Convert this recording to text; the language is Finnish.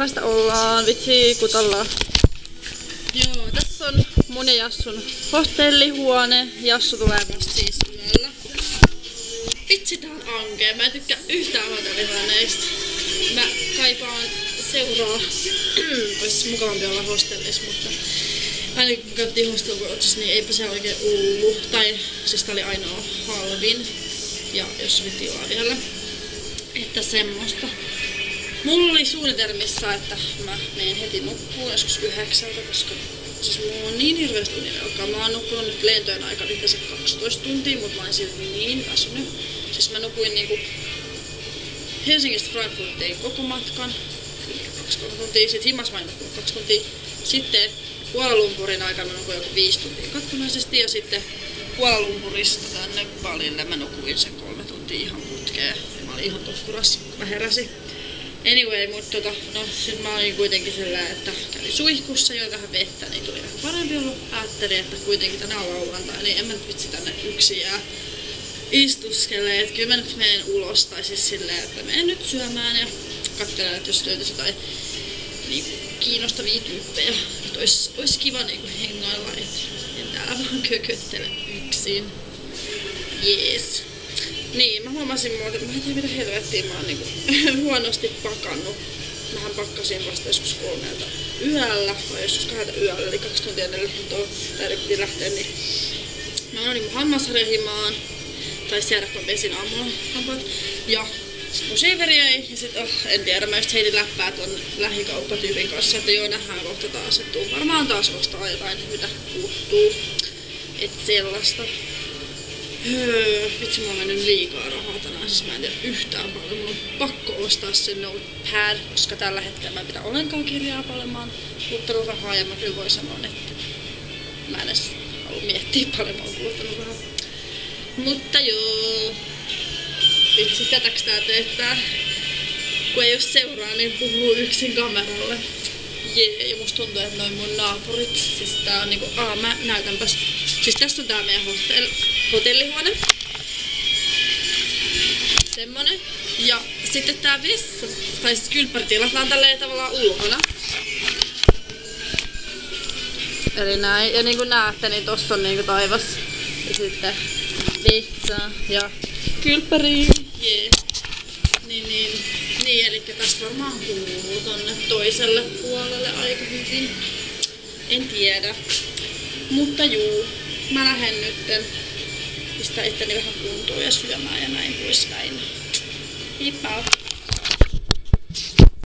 Parasta ollaan, vitsi kutalla. Joo, tässä on mun ja Jassun hostellihuone. Jassu tulee vasta siis yöllä. Vitsi tää on ankea, mä en tykkää yhtään hotellihuoneista. Mä kaipaan seuraa. Ois mukavampi olla hostellissa, mutta aina kun käytiin hostelikoulutuksessa, niin eipä se oikein ollut. Tai siis tää oli ainoa halvin. Ja jos oli tilaa vielä. Että semmoista. Mulla oli suunnitelmissa, että mä menen heti nukkuun joskus 9, koska siis mulla on niin hirveästi univelkaa. Mä oon nukkunut nyt lentojen aikana yhteensä 12 tuntia, mutta mä oon silti niin väsynyt. Siis mä nukuin niinku Helsingistä Frankfurtiin koko matkan, 2-3 tuntia, sit himas mä en nukkunut 2 tuntia. Sitten Kuala Lumpurin aikana mä nukuin joku 5 tuntia katkonaisesti ja sitten Kuala Lumpurista tänne Balille mä nukuin sen 3 tuntia ihan putkeen. Mä olin ihan tokkurassa, kun mä heräsin. Anyway, mutta no sit mä olin kuitenkin sillä, että kävin suihkussa, join vähän vettä, niin tuli vähän parempi ollut. Ajattelin, että kuitenkin tänään on lauantai, niin en mä nyt vitsi tänne yksin jää istuskelee. Että kyllä mä nyt menen ulos, tai siis silleen, että menen nyt syömään ja katselen, että jos löytyisi jotain niin kiinnostavia tyyppejä. Että ois kiva niinku hengailla, että en täällä vaan kököttele yksin. Jees. Niin, mä huomasin muuta, että mä en tiedä mitä helvettiä mä oon niinku huonosti pakannut. Mähän pakkasin vasta joskus 3 yöllä, vai joskus 2 yöllä, eli 2 tuntia ennen lentoa, tai piti lähteä, niin mä menin mun hammasharjahimaan, tai siellä kun pesin aamulla hampaat, ja sit mun shaveri ei, ja sit en tiedä, mä just heitin läppää ton lähikauppatyypin kanssa, että joo, nähdään kohta taas, että tuun varmaan taas ostaa jotain, mitä puuttuu, et sellaista. Vitsi, mä oon mennyt liikaa rahaa tänään, siis mä en tiedä yhtään paljon. Mun on pakko ostaa se notepad, koska tällä hetkellä mä en pidä ollenkaan kirjaa paljon. Mä oon kuluttanut rahaa ja mä kyllä voin sanoa, että mä en edes halua miettiä paljon, mä oon kuluttanut rahaa. Mutta joo, vitsi, tätäks tää teettää? Kun ei oo seuraa, niin puhuu yksin kameralle. Jee, ja musta tuntuu, että noin mun naapurit, siis tää on niinku, mä näytänpäs. Siis tässä on tää meidän hotellihuone. Semmonen. Ja sitten tää vessa, tai siis kylppäritillat on tälleen tavallaan ulkona. Eli näin, ja niinku näette, niin tossa on niinku taivas. Ja sitten vessa ja kylppäri. Jee. Niin, eli tästä varmaan kuuluu tonne toiselle puolelle aika hyvin. En tiedä. Mutta juu, mä lähden nytten pistää itteni vähän kuntoon ja syömään ja näin poispäin. Heippa!